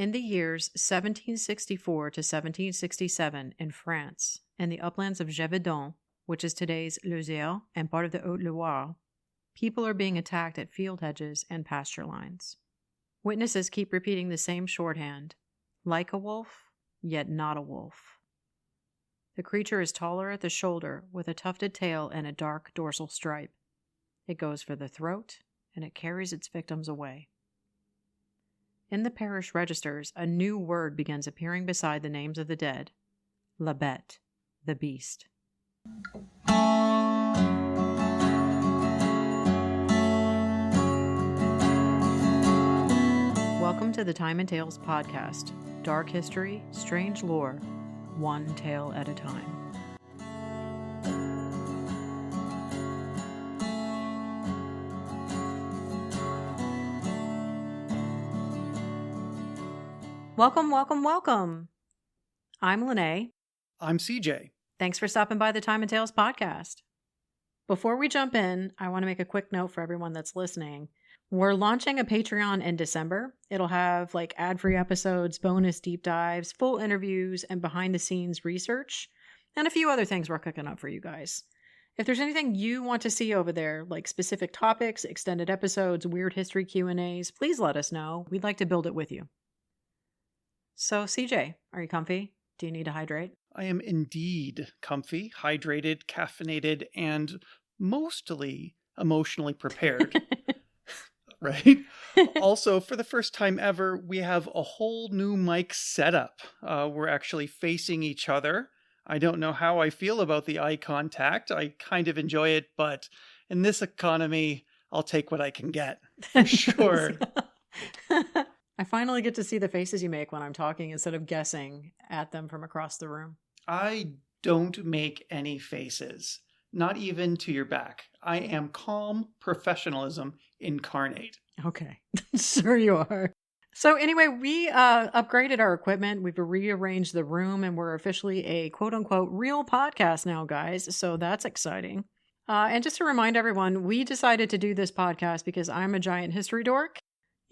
In the years 1764 to 1767 in France, in the uplands of Gévaudan, which is today's Lozère and part of the Haute-Loire, people are being attacked at field hedges and pasture lines. Witnesses keep repeating the same shorthand, like a wolf, yet not a wolf. The creature is taller at the shoulder with a tufted tail and a dark dorsal stripe. It goes for the throat, and it carries its victims away. In the parish registers, a new word begins appearing beside the names of the dead. La Bête, the beast. Welcome to the Time and Tales podcast. Dark history, strange lore, one tale at a time. Welcome, welcome, welcome. I'm LaNae. I'm CJ. Thanks for stopping by the Time and Tales podcast. Before we jump in, I want to make a quick note for everyone that's listening. We're launching a Patreon in December. It'll have ad-free episodes, bonus deep dives, full interviews, and behind-the-scenes research, and a few other things we're cooking up for you guys. If there's anything you want to see over there, like specific topics, extended episodes, weird history Q&As, please let us know. We'd like to build it with you. So, CJ, are you comfy? Do you need to hydrate? I am indeed comfy, hydrated, caffeinated, and mostly emotionally prepared. Right? Also, for the first time ever, we have a whole new mic setup. We're actually facing each other. I don't know how I feel about the eye contact. I kind of enjoy it, but in this economy, I'll take what I can get, for sure. I finally get to see the faces you make when I'm talking instead of guessing at them from across the room. I don't make any faces, not even to your back. I am calm professionalism incarnate. Okay, sure you are. So anyway, we upgraded our equipment. We've rearranged the room, and we're officially a quote-unquote real podcast now, guys. So that's exciting. And just to remind everyone, we decided to do this podcast because I'm a giant history dork,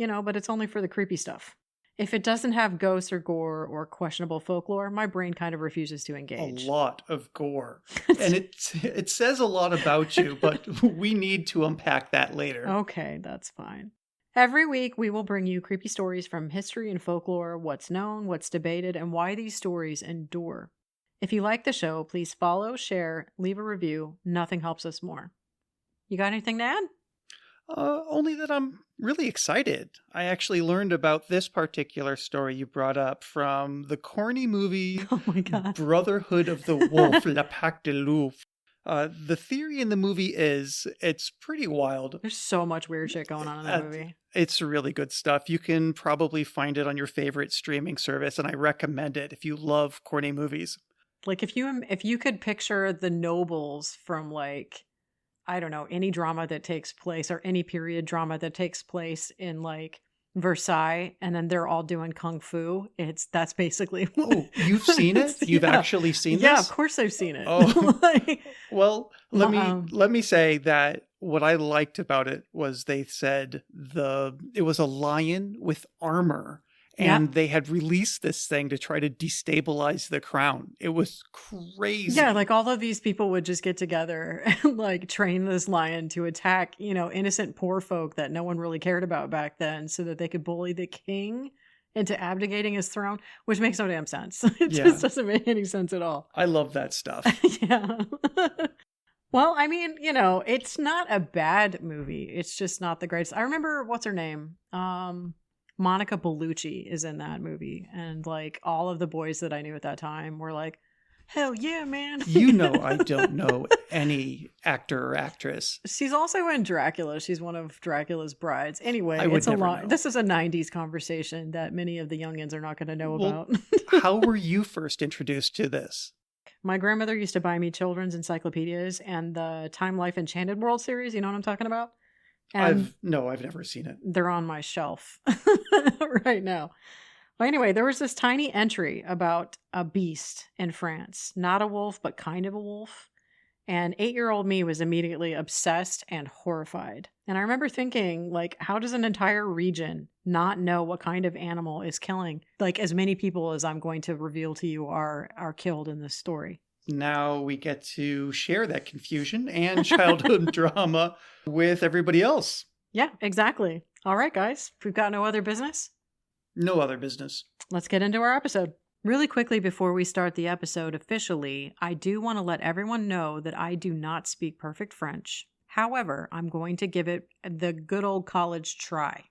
but it's only for the creepy stuff. If it doesn't have ghosts or gore or questionable folklore, my brain kind of refuses to engage. A lot of gore. And it says a lot about you, but we need to unpack that later. Okay, that's fine. Every week, we will bring you creepy stories from history and folklore, what's known, what's debated, and why these stories endure. If you like the show, please follow, share, leave a review. Nothing helps us more. You got anything to add? Only that I'm really excited. I actually learned about this particular story you brought up from the corny movie Oh my God. Brotherhood of the Wolf, La Pack de Loup. The theory in the movie is it's pretty wild. There's so much weird shit going on in that movie. It's really good stuff. You can probably find it on your favorite streaming service, and I recommend it if you love corny movies. If you could picture the nobles from I don't know, any drama that takes place or any period drama that takes place in Versailles, and then they're all doing kung fu. That's basically. Oh, you've seen it? You've actually seen this? Yeah, of course I've seen it. Oh, well, let me say that what I liked about it was they said it was a lion with armor. And they had released this thing to try to destabilize the crown. It was crazy. Yeah, all of these people would just get together and train this lion to attack, innocent poor folk that no one really cared about back then so that they could bully the king into abdicating his throne, which makes no damn sense. It just doesn't make any sense at all. I love that stuff. Yeah. Well, I mean, it's not a bad movie. It's just not the greatest. I remember, what's her name? Monica Bellucci is in that movie, and all of the boys that I knew at that time were like, hell yeah, man. I don't know any actor or actress. She's also in Dracula. She's one of Dracula's brides. Anyway, it's a lot. This is a 90s conversation that many of the youngins are not going to know about. How were you first introduced to this? My grandmother used to buy me children's encyclopedias and the Time Life Enchanted World series. You know what I'm talking about? I've never seen it. They're on my shelf right now. Well, anyway, there was this tiny entry about a beast in France. Not a wolf, but kind of a wolf. And 8-year-old me was immediately obsessed and horrified. And I remember thinking, like, how does an entire region not know what kind of animal is killing? Like, as many people as I'm going to reveal to you are killed in this story. Now we get to share that confusion and childhood drama with everybody else. Yeah, exactly. All right, guys, if we've got no other business. No other business. Let's get into our episode. Really quickly before we start the episode officially, I do want to let everyone know that I do not speak perfect French. However, I'm going to give it the good old college try.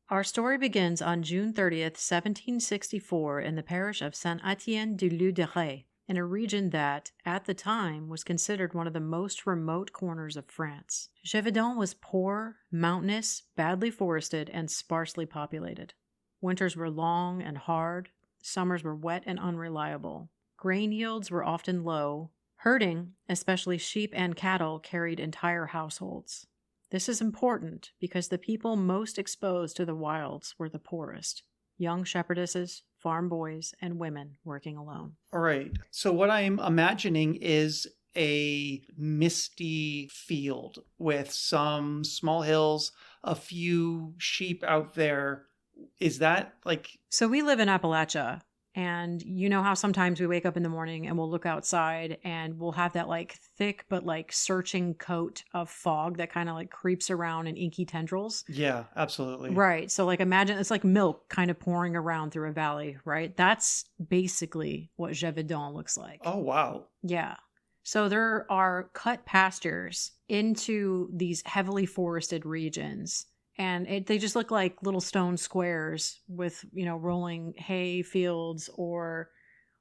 Our story begins on June 30th, 1764 in the parish of Saint-Étienne-du-Loudéret, in a region that, at the time, was considered one of the most remote corners of France. Gévaudan was poor, mountainous, badly forested, and sparsely populated. Winters were long and hard. Summers were wet and unreliable. Grain yields were often low. Herding, especially sheep and cattle, carried entire households. This is important because the people most exposed to the wilds were the poorest: young shepherdesses, farm boys, and women working alone. All right. So what I'm imagining is a misty field with some small hills, a few sheep out there. Is that like... So we live in Appalachia. And you know how sometimes we wake up in the morning and we'll look outside and we'll have that like thick but like searching coat of fog that kind of like creeps around in inky tendrils. Yeah, absolutely. Right. So like imagine it's like milk kind of pouring around through a valley, right? That's basically what Gévaudan looks like. Oh, wow. Yeah. So there are cut pastures into these heavily forested regions. And they just look like little stone squares with, rolling hay fields or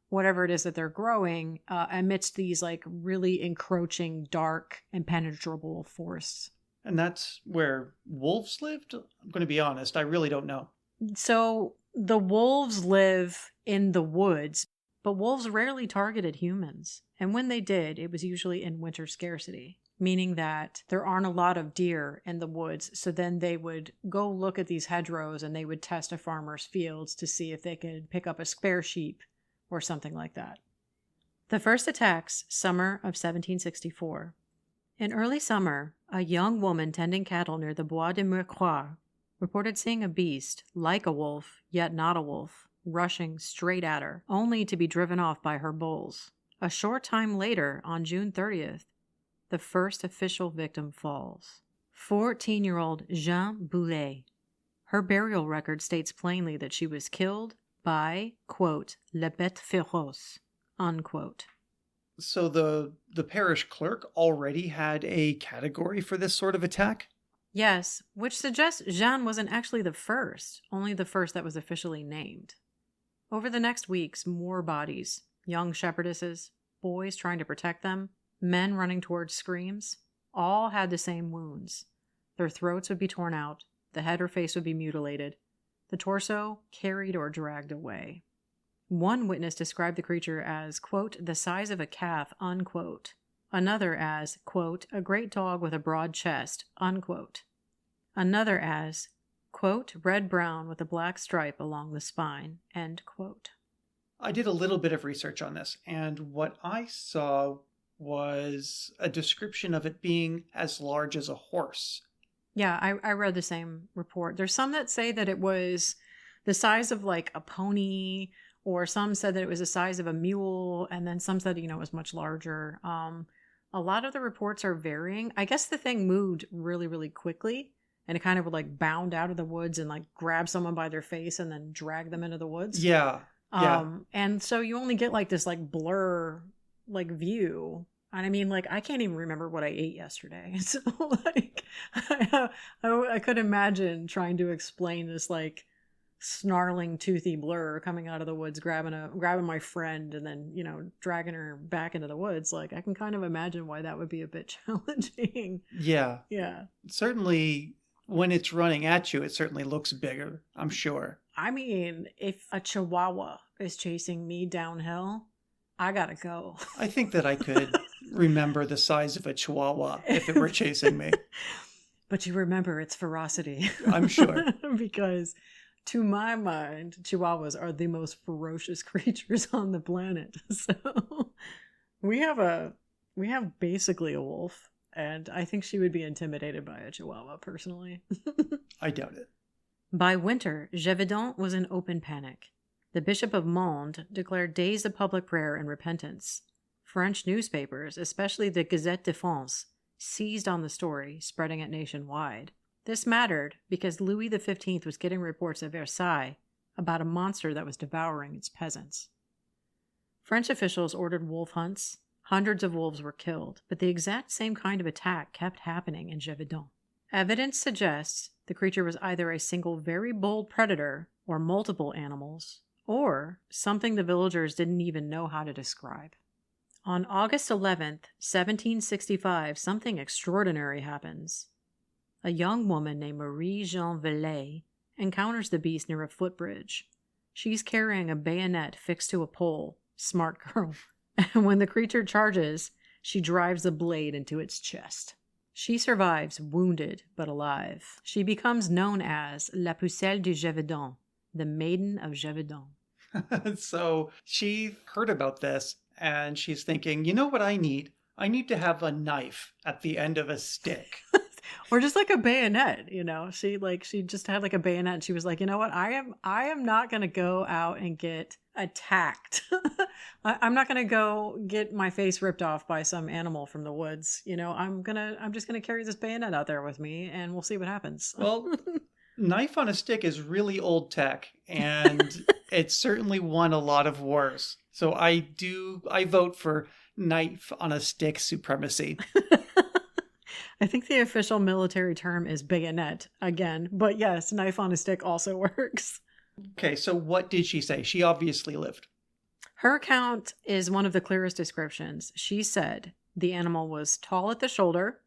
whatever it is that they're growing amidst these like really encroaching, dark, impenetrable forests. And that's where wolves lived? I'm going to be honest, I really don't know. So the wolves live in the woods, but wolves rarely targeted humans. And when they did, it was usually in winter scarcity. Meaning that there aren't a lot of deer in the woods. So then they would go look at these hedgerows and they would test a farmer's fields to see if they could pick up a spare sheep or something like that. The first attacks, summer of 1764. In early summer, a young woman tending cattle near the Bois de Mercroix reported seeing a beast, like a wolf, yet not a wolf, rushing straight at her, only to be driven off by her bulls. A short time later, on June 30th, the first official victim falls. 14-year-old Jeanne Boulet. Her burial record states plainly that she was killed by, quote, la bête féroce, unquote. So the parish clerk already had a category for this sort of attack? Yes, which suggests Jeanne wasn't actually the first, only the first that was officially named. Over the next weeks, more bodies, young shepherdesses, boys trying to protect them, men running towards screams, all had the same wounds. Their throats would be torn out, the head or face would be mutilated, the torso carried or dragged away. One witness described the creature as, quote, the size of a calf, unquote. Another as, quote, a great dog with a broad chest, unquote. Another as, quote, red-brown with a black stripe along the spine, end quote. I did a little bit of research on this, and what I saw was a description of it being as large as a horse. Yeah, I read the same report. There's some that say that it was the size of like a pony, or some said that it was the size of a mule, and then some said, it was much larger. A lot of the reports are varying. I guess the thing moved really, really quickly, and it kind of would like bound out of the woods and like grab someone by their face and then drag them into the woods. Yeah. And so you only get like this like blur like view. And I mean, like, I can't even remember what I ate yesterday. So like, I could imagine trying to explain this like snarling, toothy blur coming out of the woods, grabbing my friend and then, dragging her back into the woods. Like, I can kind of imagine why that would be a bit challenging. Yeah. Yeah. Certainly when it's running at you, it certainly looks bigger, I'm sure. I mean, if a chihuahua is chasing me downhill, I gotta go. I think that I could remember the size of a chihuahua if it were chasing me. But you remember its ferocity. I'm sure. Because to my mind, chihuahuas are the most ferocious creatures on the planet. So we have basically a wolf And I think she would be intimidated by a chihuahua, personally. I doubt it. By winter, Gévaudan was in open panic. The Bishop of Mende declared days of public prayer and repentance. French newspapers, especially the Gazette de France, seized on the story, spreading it nationwide. This mattered because Louis XV was getting reports at Versailles about a monster that was devouring its peasants. French officials ordered wolf hunts. Hundreds of wolves were killed, but the exact same kind of attack kept happening in Gévaudan. Evidence suggests the creature was either a single very bold predator or multiple animals, or something the villagers didn't even know how to describe. On August 11th, 1765, something extraordinary happens. A young woman named Marie-Jeanne Vallet encounters the beast near a footbridge. She's carrying a bayonet fixed to a pole. Smart girl. And when the creature charges, she drives the blade into its chest. She survives, wounded but alive. She becomes known as La Pucelle du Gévaudan, the Maiden of Gévaudan. So she heard about this and she's thinking, you know what I need? I need to have a knife at the end of a stick. Or just like a bayonet, you know. She just had like a bayonet and she was like, you know what? I am not going to go out and get attacked. I'm not going to go get my face ripped off by some animal from the woods. You know, I'm just going to carry this bayonet out there with me and we'll see what happens. Well, knife on a stick is really old tech and it certainly won a lot of wars. So I vote for knife on a stick supremacy. I think the official military term is bayonet again, but yes, knife on a stick also works. Okay, so what did she say? She obviously lived. Her account is one of the clearest descriptions. She said the animal was tall at the shoulder,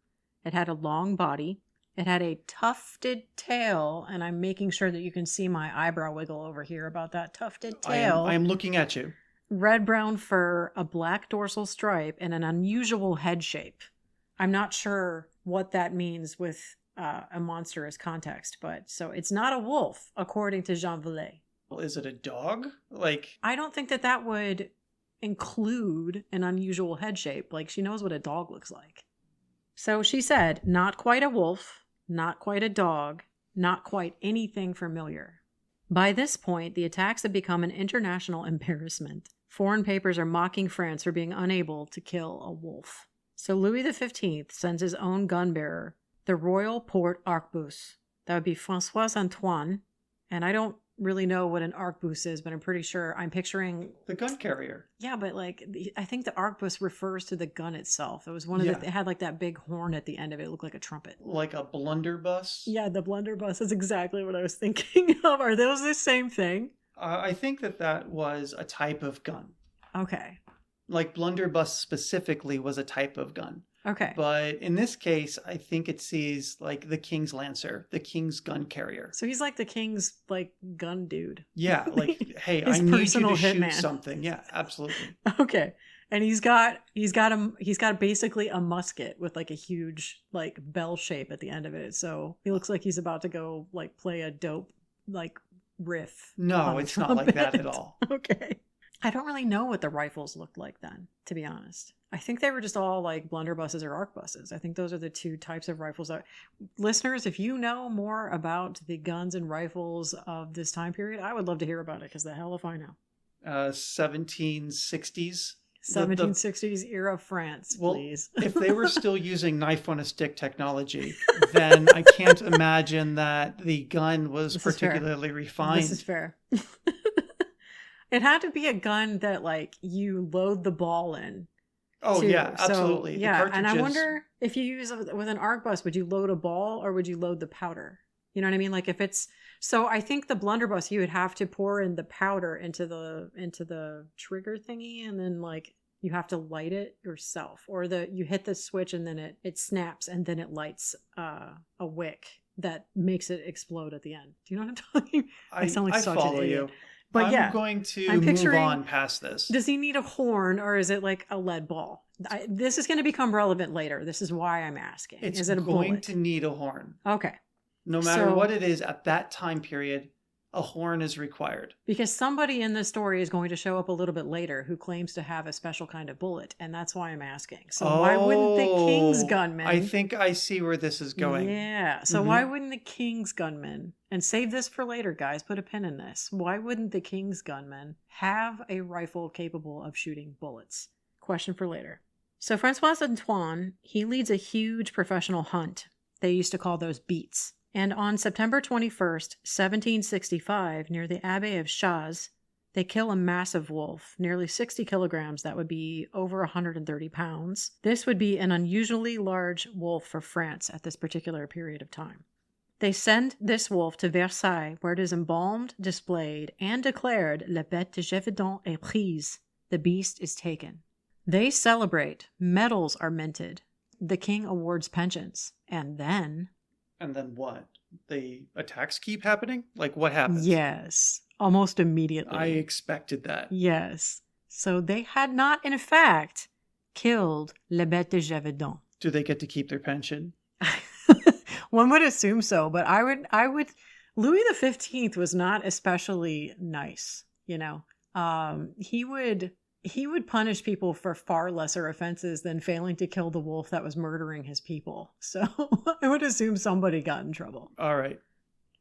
it had a long body, it had a tufted tail, and I'm making sure that you can see my eyebrow wiggle over here about that tufted tail. I am looking at you. Red-brown fur, a black dorsal stripe, and an unusual head shape. I'm not sure what that means with a monstrous context, but so it's not a wolf, according to Jean Vallet. Well, is it a dog? I don't think that would include an unusual head shape. Like, she knows what a dog looks like. So she said, not quite a wolf, not quite a dog, not quite anything familiar. By this point, the attacks have become an international embarrassment. Foreign papers are mocking France for being unable to kill a wolf. So Louis XV sends his own gun bearer, the Royal Port Arquebus. That would be François Antoine. And I don't really know what an arquebus is, but I'm pretty sure I'm picturing... The gun carrier. Yeah, but I think the arquebus refers to the gun itself. It was one of it had like that big horn at the end of it. It looked like a trumpet. Like a blunderbuss? Yeah, the blunderbuss is exactly what I was thinking of. Are those the same thing? I think that was a type of gun. Okay. Like blunderbuss specifically was a type of gun. Okay. But in this case, I think it sees like the King's Lancer, the King's gun carrier. So he's like the King's gun dude. Yeah, like, hey, I need you to shoot something. Yeah, absolutely. Okay. And he's got basically a musket with like a huge like bell shape at the end of it. So he looks like he's about to go like play a dope like riff. No, it's not like that at all. Okay. I don't really know what the rifles looked like then, to be honest. I think they were just all like blunderbusses or arquebuses. I think those are the two types of rifles. Listeners, if you know more about the guns and rifles of this time period, I would love to hear about it, because the hell if I know. 1760s. 1760s era France, please. If they were still using knife on a stick technology, then I can't imagine that the gun was particularly refined. This is fair. It had to be a gun that like you load the ball in. Oh, too. Yeah, absolutely. So, yeah, and I wonder if you use it with an arquebus, would you load a ball or would you load the powder? You know what I mean? Like if it's so, I think the blunderbuss, you would have to pour in the powder into the trigger thingy, and then like you have to light it yourself, or you hit the switch and then it snaps and then it lights a wick that makes it explode at the end. Do you know what I'm talking? I sound like such an idiot. But I'm going to move on past this. Does he need a horn, or is it like a lead ball? This is going to become relevant later. This is why I'm asking. Is it going to need a horn? Okay. No matter what it is at that time period, a horn is required. Because somebody in this story is going to show up a little bit later who claims to have a special kind of bullet, and that's why I'm asking. So why wouldn't the king's gunman... I think I see where this is going. Yeah, so why wouldn't the king's gunman, and save this for later, guys, put a pin in this, why wouldn't the king's gunman have a rifle capable of shooting bullets? Question for later. So François Antoine, he leads a huge professional hunt. They used to call those beats. And on September 21st, 1765, near the Abbey of Chazes, they kill a massive wolf, nearly 60 kilograms, that would be over 130 pounds. This would be an unusually large wolf for France at this particular period of time. They send this wolf to Versailles, where it is embalmed, displayed, and declared, "La Bête du Gévaudan est prise." The beast is taken. They celebrate. Medals are minted. The king awards pensions. And then what? The attacks keep happening? Like, what happens? Yes, almost immediately. I expected that. Yes. So they had not, in fact, killed La Bête du Gévaudan. Do they get to keep their pension? One would assume so, but I would. Louis XV was not especially nice, you know. He would punish people for far lesser offenses than failing to kill the wolf that was murdering his people. So I would assume somebody got in trouble. All right.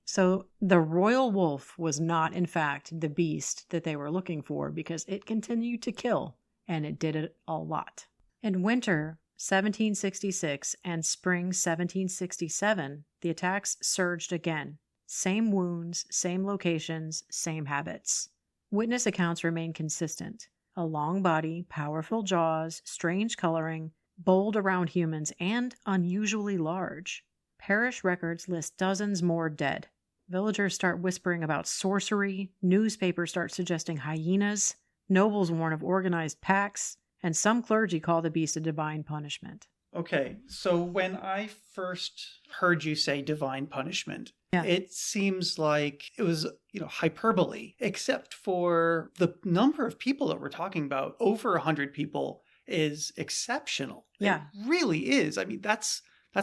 So the royal wolf was not, in fact, the beast that they were looking for, because it continued to kill, and it did it a lot. In winter 1766 and spring 1767, the attacks surged again. Same wounds, same locations, same habits. Witness accounts remain consistent. A long body, powerful jaws, strange coloring, bold around humans, and unusually large. Parish records list dozens more dead. Villagers start whispering about sorcery, newspapers start suggesting hyenas, nobles warn of organized pacts, and some clergy call the beast a divine punishment. Okay, so when I first heard you say divine punishment, it seems like it was, hyperbole, except for the number of people that we're talking about, over 100 people, is exceptional. Yeah. It really is. I mean, that's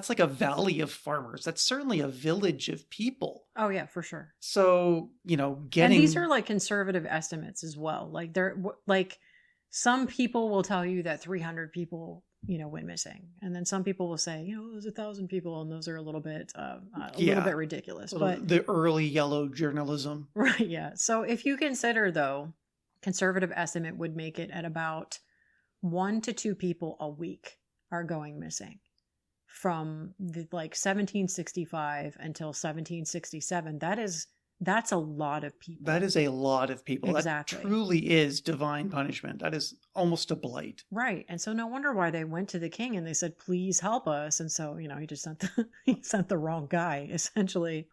like a valley of farmers. That's certainly a village of people. Oh, yeah, for sure. So, And these are like conservative estimates as well. Like some people will tell you that 300 people went missing, and then some people will say, there's 1,000 people, and those are a little bit little bit ridiculous. But the early yellow journalism, right? Yeah. So if you consider, though, conservative estimate would make it at about 1 to 2 people a week are going missing from 1765 until 1767. That's a lot of people. That is a lot of people. Exactly. That truly is divine punishment. That is almost a blight. Right. And so no wonder why they went to the king and they said, please help us. And so, he just sent the wrong guy, essentially,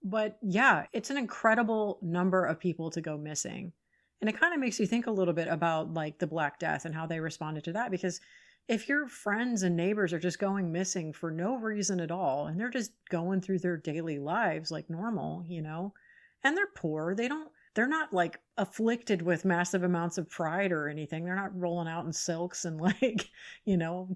But yeah, it's an incredible number of people to go missing. And it kind of makes you think a little bit about like the Black Death and how they responded to that. Because if your friends and neighbors are just going missing for no reason at all, and they're just going through their daily lives like normal, and they're poor, they're not like afflicted with massive amounts of pride or anything. They're not rolling out in silks and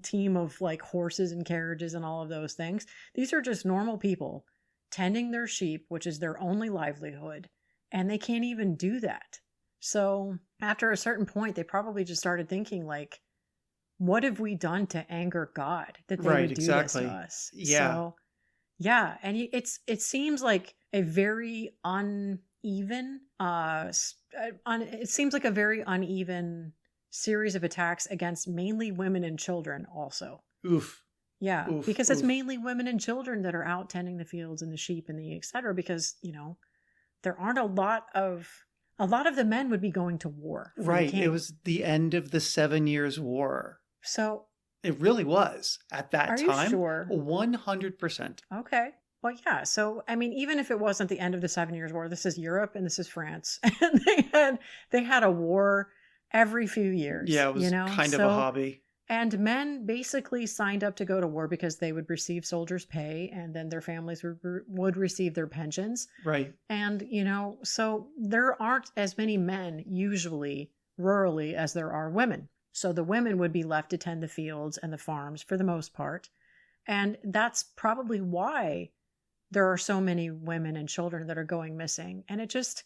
team of like horses and carriages and all of those things. These are just normal people tending their sheep, which is their only livelihood, and they can't even do that. So after a certain point, they probably just started thinking like, what have we done to anger God that they would do this to us? Yeah. So, yeah, and it seems like a very uneven. It seems like a very uneven series of attacks against mainly women and children. Also, oof. Yeah, because it's mainly women and children that are out tending the fields and the sheep and the etc. Because there aren't a lot of the men would be going to war. Right. It was the end of the 7 Years' War. So it really was at that time. Are you sure? 100%. Okay. Well, yeah. So, I mean, even if it wasn't the end of the 7 Years' War, this is Europe and this is France. And they had a war every few years. Yeah, it was kind of a hobby. And men basically signed up to go to war because they would receive soldiers' pay and then their families would receive their pensions. Right. And, so there aren't as many men usually rurally as there are women. So the women would be left to tend the fields and the farms for the most part. And that's probably why there are so many women and children that are going missing. And it just,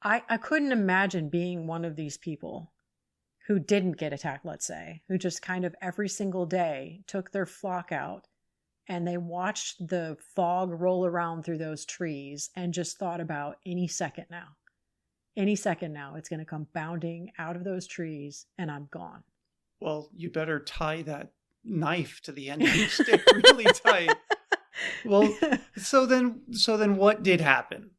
I couldn't imagine being one of these people who didn't get attacked, let's say, who just kind of every single day took their flock out and they watched the fog roll around through those trees and just thought about any second now, it's going to come bounding out of those trees and I'm gone. Well, you better tie that knife to the end of your stick really tight. Well, so then what did happen?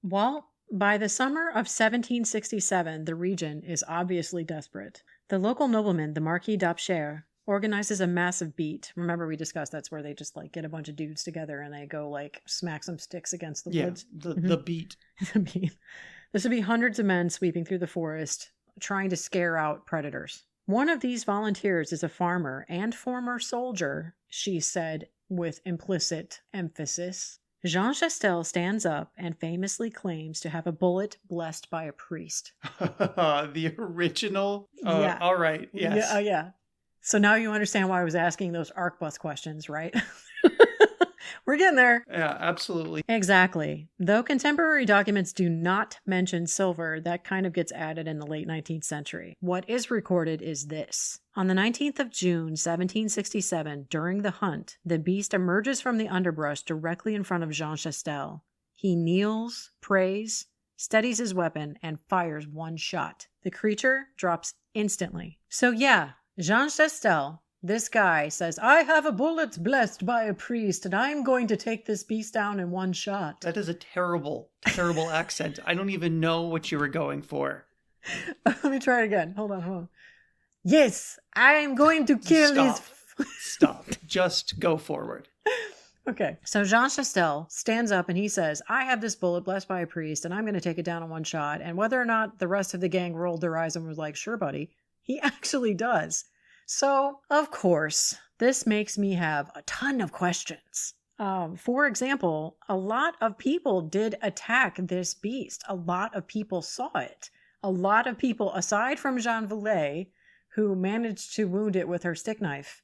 Well, by the summer of 1767, the region is obviously desperate. The local nobleman, the Marquis d'Apcher, organizes a massive beat. Remember we discussed that's where they just like get a bunch of dudes together and they go like smack some sticks against the woods. The beat. The beat. This would be hundreds of men sweeping through the forest, trying to scare out predators. One of these volunteers is a farmer and former soldier, she said with implicit emphasis. Jean Chastel stands up and famously claims to have a bullet blessed by a priest. The original? Yeah. All right. Yes. Yeah. So now you understand why I was asking those arquebus questions, right? We're getting there. Yeah, absolutely. Exactly. Though contemporary documents do not mention silver, that kind of gets added in the late 19th century. What is recorded is this. On the 19th of June, 1767, during the hunt, the beast emerges from the underbrush directly in front of Jean Chastel. He kneels, prays, steadies his weapon, and fires one shot. The creature drops instantly. So yeah, Jean Chastel, this guy, says, I have a bullet blessed by a priest, and I'm going to take this beast down in one shot. That is a terrible, terrible accent. I don't even know what you were going for. Let me try it again. Hold on. Yes, I am going to kill this. Stop. Just go forward. Okay. So Jean Chastel stands up and he says, I have this bullet blessed by a priest, and I'm going to take it down in one shot. And whether or not the rest of the gang rolled their eyes and was like, sure, buddy, he actually does. So, of course, this makes me have a ton of questions. For example, a lot of people did attack this beast. A lot of people saw it. A lot of people, aside from Jeanne Vallet, who managed to wound it with her stick knife,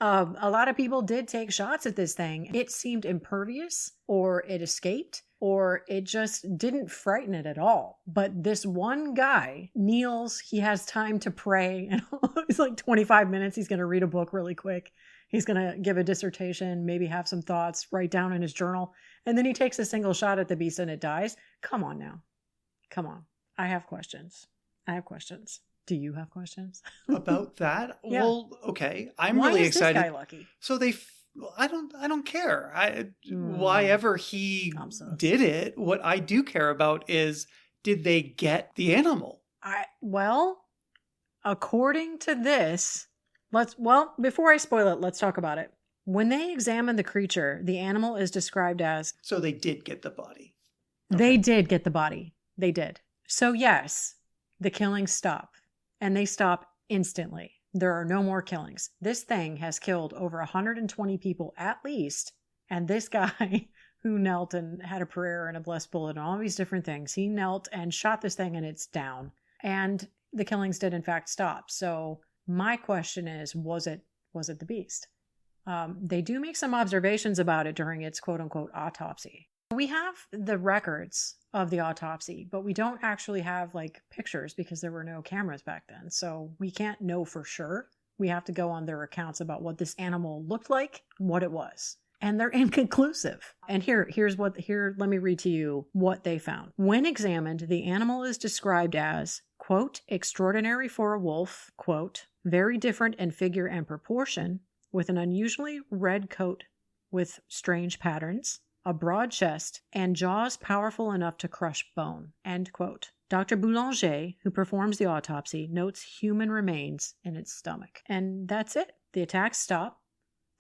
a lot of people did take shots at this thing. It seemed impervious, or it escaped, or it just didn't frighten it at all. But this one guy kneels, he has time to pray, and it's like 25 minutes, he's going to read a book really quick. He's going to give a dissertation, maybe have some thoughts, write down in his journal, and then he takes a single shot at the beast and it dies. Come on now. Come on. I have questions. Do you have questions? About that? Yeah. Well, okay. I'm Why really is excited. This guy lucky? So I don't care. Why ever he did it, what I do care about is, did they get the animal? Well, according to this, before I spoil it, let's talk about it. When they examine the creature, the animal is described as... So they did get the body. Okay. They did get the body. They did. So yes, the killings stop. And they stop instantly. There are no more killings. This thing has killed over 120 people at least. And this guy who knelt and had a prayer and a blessed bullet and all these different things, he knelt and shot this thing and it's down. And the killings did in fact stop. So my question is, was it the beast? They do make some observations about it during its quote unquote autopsy. We have the records of the autopsy, but we don't actually have like pictures because there were no cameras back then. So we can't know for sure. We have to go on their accounts about what this animal looked like, what it was. And they're inconclusive. And let me read to you what they found. When examined, the animal is described as, quote, extraordinary for a wolf, quote, very different in figure and proportion, with an unusually red coat with strange patterns, a broad chest, and jaws powerful enough to crush bone, end quote. Dr. Boulanger, who performs the autopsy, notes human remains in its stomach. And that's it. The attacks stop.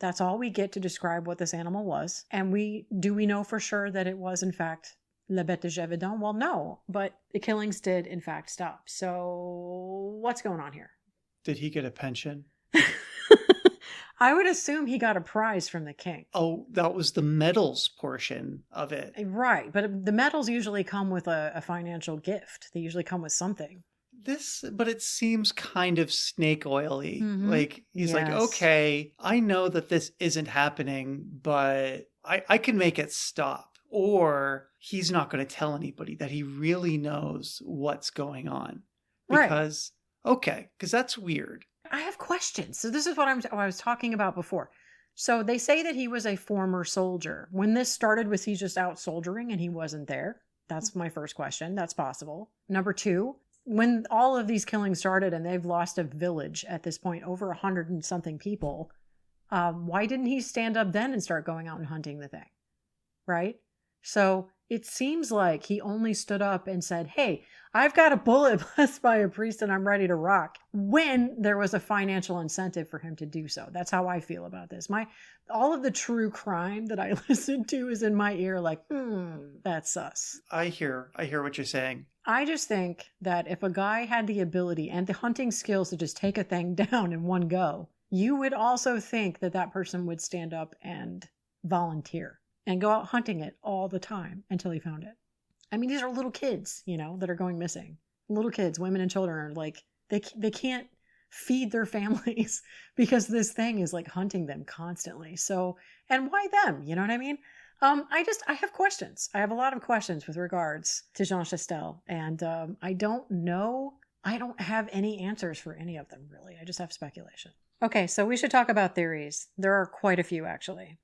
That's all we get to describe what this animal was. And do we know for sure that it was in fact La Bête du Gévaudan? Well, no, but the killings did in fact stop. So what's going on here? Did he get a pension? I would assume he got a prize from the king. Oh, that was the medals portion of it. Right. But the medals usually come with a financial gift. They usually come with something. But it seems kind of snake oily. Mhm. Like, he's like, Yes. okay, I know that this isn't happening, but I can make it stop. Or he's not going to tell anybody that he really knows what's going on. Right. Because, okay, because that's weird. I have questions. So this is what I was talking about before. So they say that he was a former soldier. When this started, was he just out soldiering and he wasn't there? That's my first question. That's possible. Number 2, when all of these killings started and they've lost a village at this point, over 100 and something people, why didn't he stand up then and start going out and hunting the thing? Right? So it seems like he only stood up and said, hey, I've got a bullet blessed by a priest and I'm ready to rock, when there was a financial incentive for him to do so. That's how I feel about this. All of the true crime that I listen to is in my ear like, that's sus. I hear what you're saying. I just think that if a guy had the ability and the hunting skills to just take a thing down in one go, you would also think that that person would stand up and volunteer and go out hunting it all the time until he found it. I mean, these are little kids, that are going missing. Little kids, women and children are like, they can't feed their families because this thing is like hunting them constantly. So, and why them? You know what I mean? I have questions. I have a lot of questions with regards to Jean Chastel. And I don't know. I don't have any answers for any of them, really. I just have speculation. Okay, so we should talk about theories. There are quite a few, actually.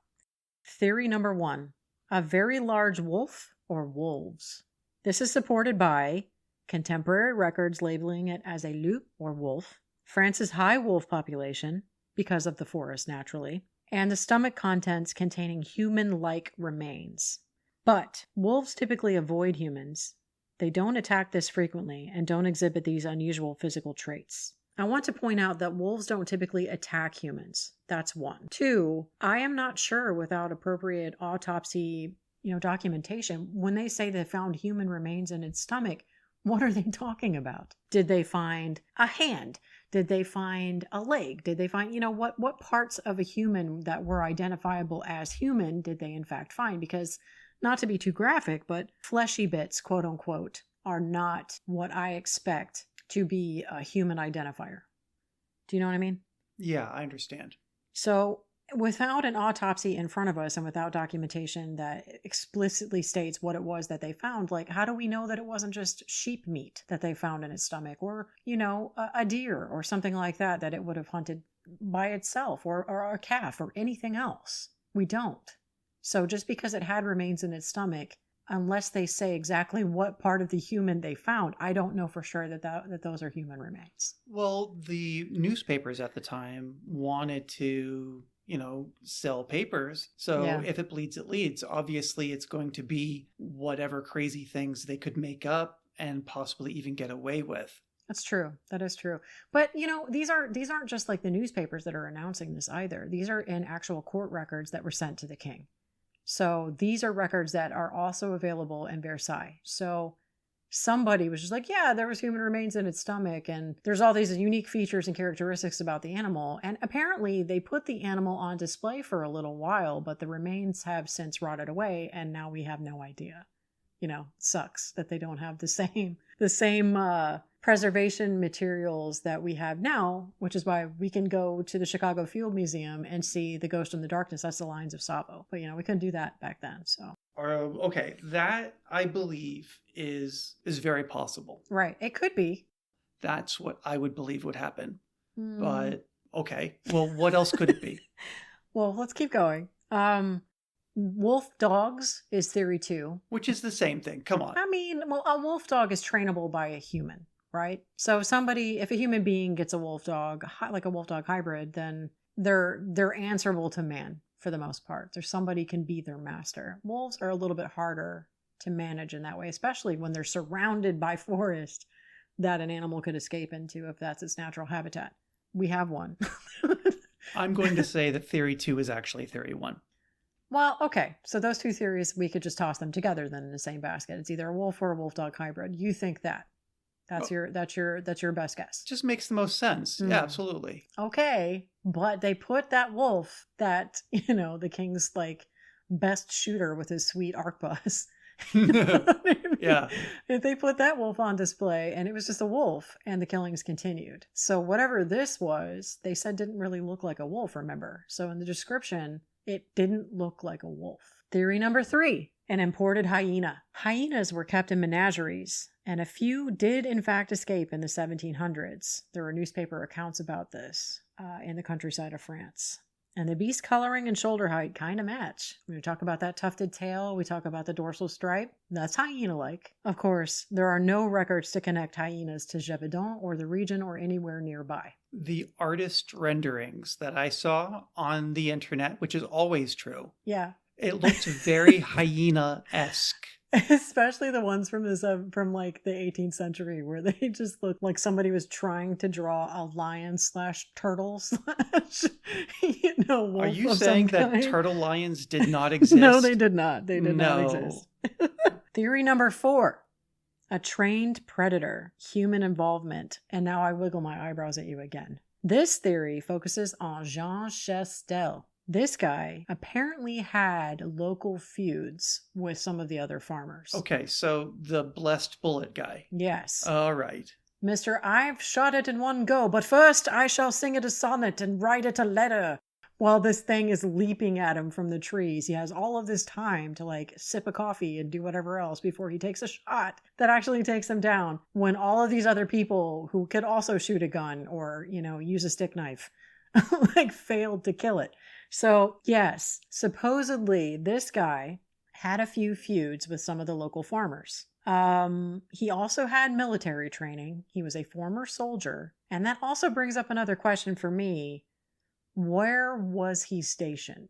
Theory number 1, a very large wolf or wolves. This is supported by contemporary records labeling it as a loup or wolf, France's high wolf population, because of the forest naturally, and the stomach contents containing human-like remains. But wolves typically avoid humans. They don't attack this frequently and don't exhibit these unusual physical traits. I want to point out that wolves don't typically attack humans. That's 1. 2, I am not sure without appropriate autopsy, documentation, when they say they found human remains in its stomach, what are they talking about? Did they find a hand? Did they find a leg? Did they find, what parts of a human that were identifiable as human did they in fact find? Because, not to be too graphic, but fleshy bits, quote unquote, are not what I expect to be a human identifier. Do you know what I mean? Yeah, I understand. So without an autopsy in front of us and without documentation that explicitly states what it was that they found, like, how do we know that it wasn't just sheep meat that they found in its stomach, or, a deer or something like that it would have hunted by itself, or a calf or anything else? We don't. So just because it had remains in its stomach, unless they say exactly what part of the human they found, I don't know for sure that those are human remains. Well, the newspapers at the time wanted to, sell papers. So if it bleeds, it leads. Obviously, it's going to be whatever crazy things they could make up and possibly even get away with. That's true. That is true. But, these aren't just like the newspapers that are announcing this either. These are in actual court records that were sent to the king. So these are records that are also available in Versailles. So somebody was just like, yeah, there was human remains in its stomach, and there's all these unique features and characteristics about the animal. And apparently they put the animal on display for a little while, but the remains have since rotted away, and now we have no idea. Sucks that they don't have the same preservation materials that we have now, which is why we can go to the Chicago Field Museum and see the Ghost in the Darkness. That's the lines of Savo. But, we couldn't do that back then. So, okay, that I believe is very possible. Right. It could be. That's what I would believe would happen. But, okay. Well, what else could it be? Well, let's keep going. Wolf dogs is theory 2. Which is the same thing. Come on. I mean, well, a wolf dog is trainable by a human, right? So if a human being gets a wolf dog, like a wolf dog hybrid, then they're answerable to man for the most part. Somebody can be their master. Wolves are a little bit harder to manage in that way, especially when they're surrounded by forest that an animal could escape into if that's its natural habitat. We have one. I'm going to say that theory 2 is actually theory 1. Well, okay. So those 2 theories, we could just toss them together then in the same basket. It's either a wolf or a wolf dog hybrid. You think that? That's your best guess. Just makes the most sense. Yeah, absolutely. Okay, but they put that wolf that, the king's like best shooter with his sweet arquebus. You know what I Yeah. They put that wolf on display and it was just a wolf and the killings continued. So whatever this was, they said didn't really look like a wolf, remember? So in the description, it didn't look like a wolf. Theory number 3, an imported hyena. Hyenas were kept in menageries, and a few did in fact escape in the 1700s. There were newspaper accounts about this in the countryside of France. And the beast coloring and shoulder height kind of match. When we talk about that tufted tail, we talk about the dorsal stripe. That's hyena-like. Of course, there are no records to connect hyenas to Gévaudan or the region or anywhere nearby. The artist renderings that I saw on the internet, which is always true. Yeah. It looked very hyena-esque. Especially the ones from like the 18th century where they just look like somebody was trying to draw a lion / turtle / wolf. Are you of saying some that kind. turtle lions did not exist? No, they did not. They did not No. exist. Theory number 4, a trained predator, human involvement. And now I wiggle my eyebrows at you again. This theory focuses on Jean Chastel. This guy apparently had local feuds with some of the other farmers. Okay, so the blessed bullet guy. Yes. All right. Mr. I've shot it in one go, but first I shall sing it a sonnet and write it a letter. While this thing is leaping at him from the trees, he has all of this time to like sip a coffee and do whatever else before he takes a shot that actually takes him down. When all of these other people who could also shoot a gun or, use a stick knife, like failed to kill it. So yes, supposedly this guy had a few feuds with some of the local farmers. He also had military training. He was a former soldier. And that also brings up another question for me. Where was he stationed?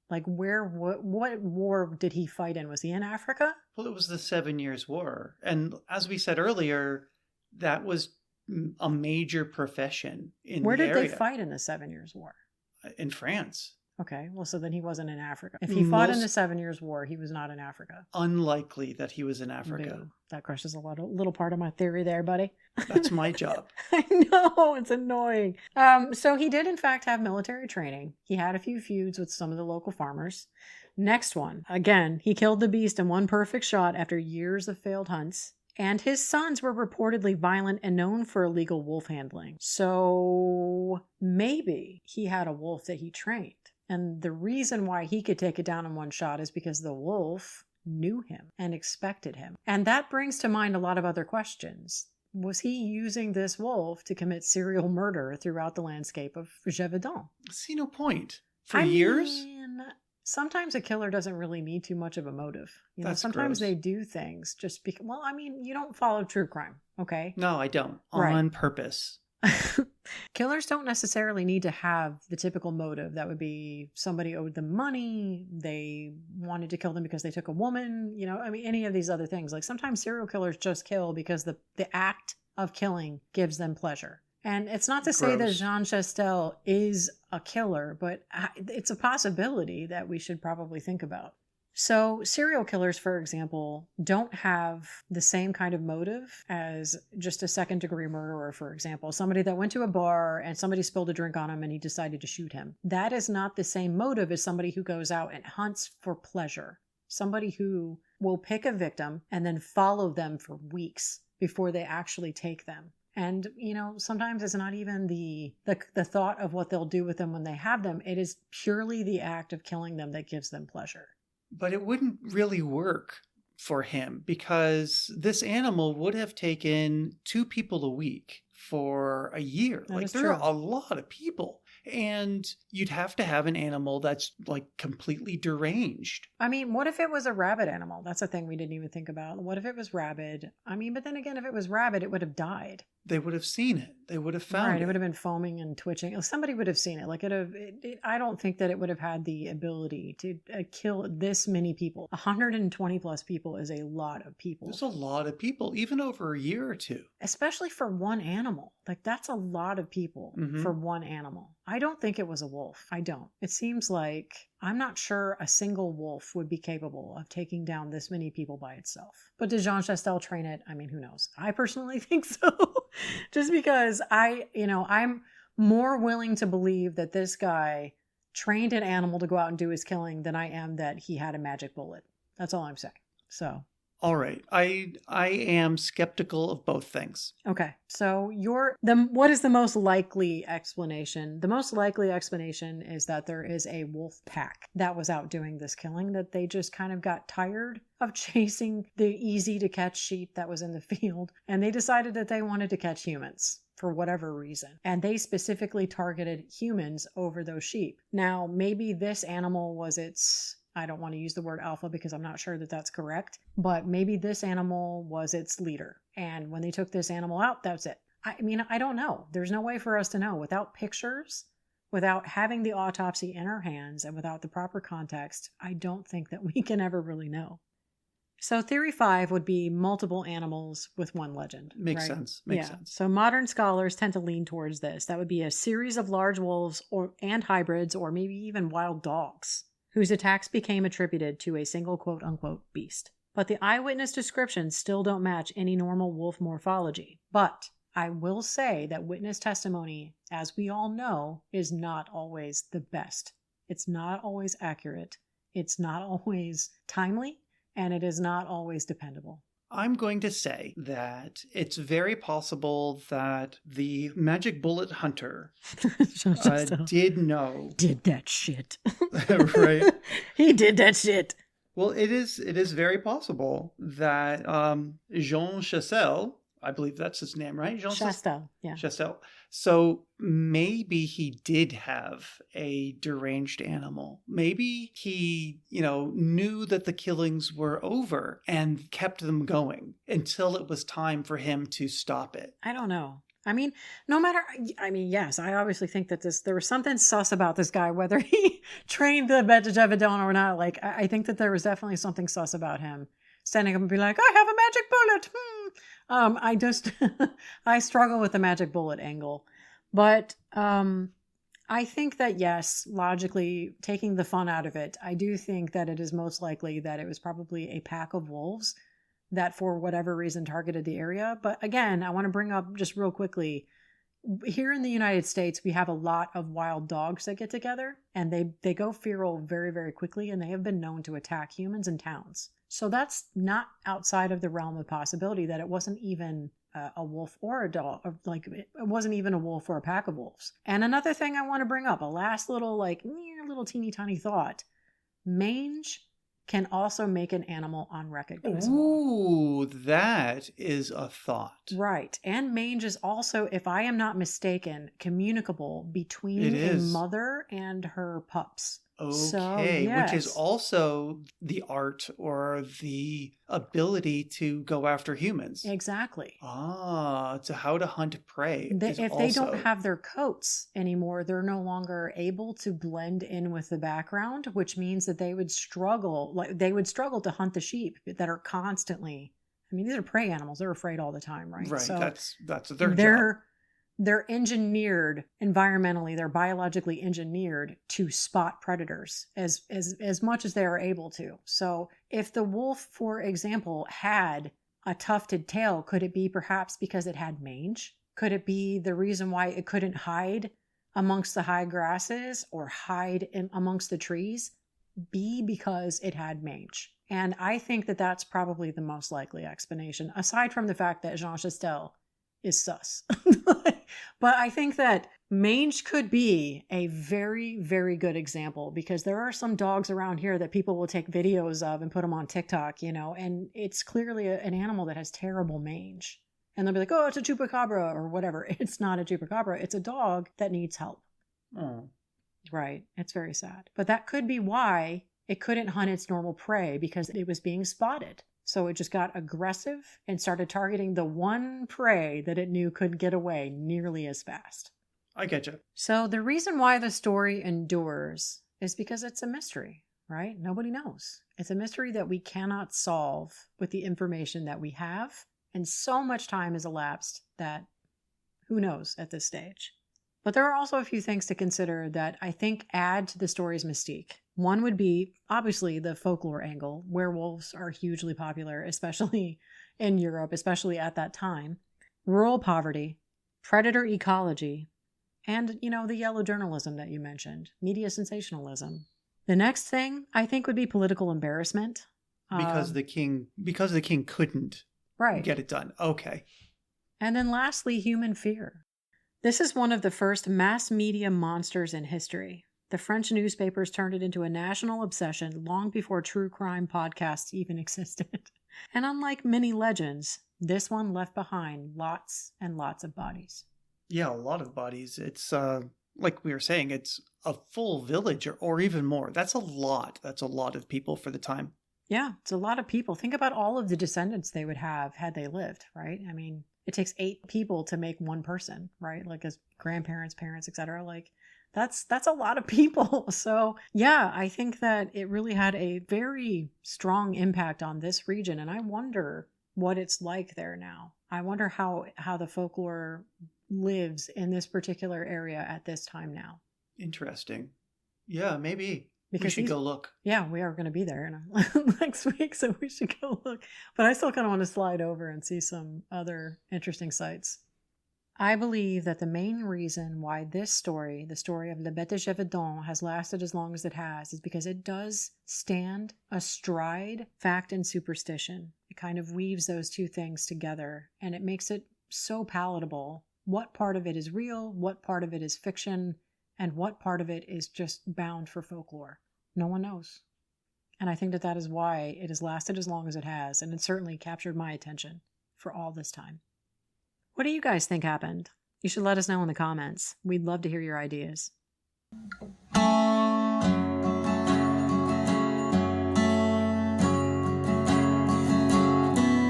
Like what war did he fight in? Was he in Africa? Well, it was the 7 Years' War. And as we said earlier, that was a major profession in Where the did area. they fight in the 7 Years' War? In France. Okay, well, so then he wasn't in Africa. If he fought in the 7 Years' War, he was not in Africa. Unlikely that he was in Africa. Boo. That crushes a little part of my theory there, buddy. That's my job. I know, it's annoying. So he did in fact have military training. He had a few feuds with some of the local farmers. Next one. Again, he killed the beast in one perfect shot after years of failed hunts. And his sons were reportedly violent and known for illegal wolf handling. So maybe he had a wolf that he trained. And the reason why he could take it down in one shot is because the wolf knew him and expected him. And that brings to mind a lot of other questions. Was he using this wolf to commit serial murder throughout the landscape of Gévaudan? See no point. For years? Mean, sometimes a killer doesn't really need too much of a motive. That's sometimes gross. they do things just because, you don't follow true crime, okay? No, I don't. Right. On purpose. Killers don't necessarily need to have the typical motive. That would be somebody owed them money, they wanted to kill them because they took a woman, any of these other things. Like sometimes serial killers just kill because the act of killing gives them pleasure. And it's not to say that Gross. Jean Chastel is a killer, but it's a possibility that we should probably think about. So serial killers, for example, don't have the same kind of motive as just a second-degree murderer, for example. Somebody that went to a bar and somebody spilled a drink on him and he decided to shoot him. That is not the same motive as somebody who goes out and hunts for pleasure. Somebody who will pick a victim and then follow them for weeks before they actually take them. And, sometimes it's not even the thought of what they'll do with them when they have them. It is purely the act of killing them that gives them pleasure. But it wouldn't really work for him because this animal would have taken 2 people a week for a year. That Like is there true. are a lot of people. And you'd have to have an animal that's like completely deranged. What if it was a rabid animal? That's a thing we didn't even think about. What if it was rabid? But then again, if it was rabid, it would have died. They would have seen it. They would have found Right, it. it would have been foaming and twitching. Somebody would have seen it. I don't think that it would have had the ability to kill this many people. 120 plus people is a lot of people. There's a lot of people, even over a year or two. Especially for one animal. That's a lot of people Mhm. for one animal. I don't think it was a wolf. I don't. It seems like I'm not sure a single wolf would be capable of taking down this many people by itself. But did Jean Chastel train it? Who knows? I personally think so. Just because I'm more willing to believe that this guy trained an animal to go out and do his killing than I am that he had a magic bullet. That's all I'm saying. So All right. I am skeptical of both things. Okay. So what is the most likely explanation? The most likely explanation is that there is a wolf pack that was out doing this killing, that they just kind of got tired of chasing the easy to catch sheep that was in the field, and they decided that they wanted to catch humans for whatever reason. And they specifically targeted humans over those sheep. Now, maybe this animal was I don't want to use the word alpha because I'm not sure that that's correct, but maybe this animal was its leader. And when they took this animal out, that's it. I mean, I don't know. There's no way for us to know. Without pictures, without having the autopsy in our hands, and without the proper context, I don't think that we can ever really know. So theory 5 would be multiple animals with one legend. Makes right? sense. Makes sense. So modern scholars tend to lean towards this. That would be a series of large wolves and hybrids, or maybe even wild dogs, whose attacks became attributed to a single quote-unquote beast. But the eyewitness descriptions still don't match any normal wolf morphology. But I will say that witness testimony, as we all know, is not always the best. It's not always accurate. It's not always timely. And it is not always dependable. I'm going to say that it's very possible that the magic bullet hunter did know. Did that shit. Right? He did that shit. Well, it is very possible that Jean Chastel, I believe that's his name, right? Jean Chastel, yeah. Chastel. So maybe he did have a deranged animal. Maybe he, knew that the killings were over and kept them going until it was time for him to stop it. I don't know. I mean, yes, I obviously think that there was something sus about this guy, whether he trained the Bête du Gévaudan or not. Like, I think that there was definitely something sus about him. Standing up and be like, I have a magic bullet. I struggle with the magic bullet angle. But I think that, yes, logically, taking the fun out of it, I do think that it is most likely that it was probably a pack of wolves that for whatever reason targeted the area. But again, I want to bring up just real quickly, here in the United States, we have a lot of wild dogs that get together, and they go feral very, very quickly, and they have been known to attack humans in towns. So that's not outside of the realm of possibility that it wasn't even a wolf or a dog, like it wasn't even a wolf or a pack of wolves. And another thing I want to bring up, a last little little teeny tiny thought, mange can also make an animal unrecognizable. Ooh, that is a thought. Right. And mange is also, if I am not mistaken, communicable between a mother and her pups. Okay, so, yes. Which is also the art or the ability to go after humans. Exactly. So how to hunt prey. If they don't have their coats anymore, they're no longer able to blend in with the background, which means that they would struggle. To hunt the sheep that are constantly. I mean, these are prey animals; they're afraid all the time, right? Right. So that's their job. They're engineered environmentally, they're biologically engineered to spot predators as much as they are able to. So if the wolf, for example, had a tufted tail, could it be perhaps because it had mange? Could it be the reason why it couldn't hide amongst the high grasses or hide amongst the trees? Be because it had mange. And I think that that's probably the most likely explanation, aside from the fact that Jean Chastel is sus. But I think that mange could be a very, very good example, because there are some dogs around here that people will take videos of and put them on TikTok, and it's clearly an animal that has terrible mange. And they'll be like, oh, it's a chupacabra or whatever. It's not a chupacabra. It's a dog that needs help. Oh. Right. It's very sad. But that could be why it couldn't hunt its normal prey, because it was being spotted. So it just got aggressive and started targeting the one prey that it knew couldn't get away nearly as fast. I get you. So the reason why the story endures is because it's a mystery, right? Nobody knows. It's a mystery that we cannot solve with the information that we have. And so much time has elapsed that who knows at this stage. But there are also a few things to consider that I think add to the story's mystique. One would be, obviously, the folklore angle. Werewolves are hugely popular, especially in Europe, especially at that time. Rural poverty, predator ecology, and, the yellow journalism that you mentioned, media sensationalism. The next thing, I think, would be political embarrassment. Because the king couldn't get it done. Okay. And then lastly, human fear. This is one of the first mass media monsters in history. The French newspapers turned it into a national obsession long before true crime podcasts even existed. And unlike many legends, this one left behind lots and lots of bodies. Yeah, a lot of bodies. It's like we were saying, it's a full village or even more. That's a lot. That's a lot of people for the time. Yeah, it's a lot of people. Think about all of the descendants they would have had they lived, right? I mean, it takes 8 people to make one person, right? Like as grandparents, parents, etc. Like that's a lot of people. So yeah, I think that it really had a very strong impact on this region. And I wonder what it's like there now. I wonder how the folklore lives in this particular area at this time now. Interesting. Yeah, maybe. Because we should go look. Yeah, we are going to be there next week, so we should go look. But I still kind of want to slide over and see some other interesting sites. I believe that the main reason why this story, the story of the Bête du Gévaudan, has lasted as long as it has is because it does stand astride fact and superstition. It kind of weaves those two things together, and it makes it so palatable. What part of it is real, what part of it is fiction, and what part of it is just bound for folklore. No one knows. And I think that is why it has lasted as long as it has, and it certainly captured my attention for all this time. What do you guys think happened? You should let us know in the comments. We'd love to hear your ideas.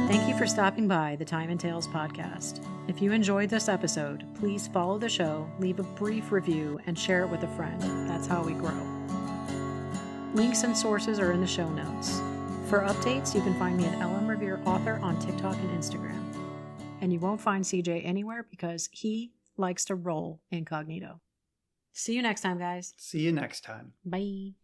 Thank you for stopping by the Time and Tales podcast. If you enjoyed this episode, please follow the show, leave a brief review, and share it with a friend. That's how we grow. Links and sources are in the show notes. For updates, you can find me at LM Revere Author on TikTok and Instagram. And you won't find CJ anywhere because he likes to roll incognito. See you next time, guys. See you next time. Bye.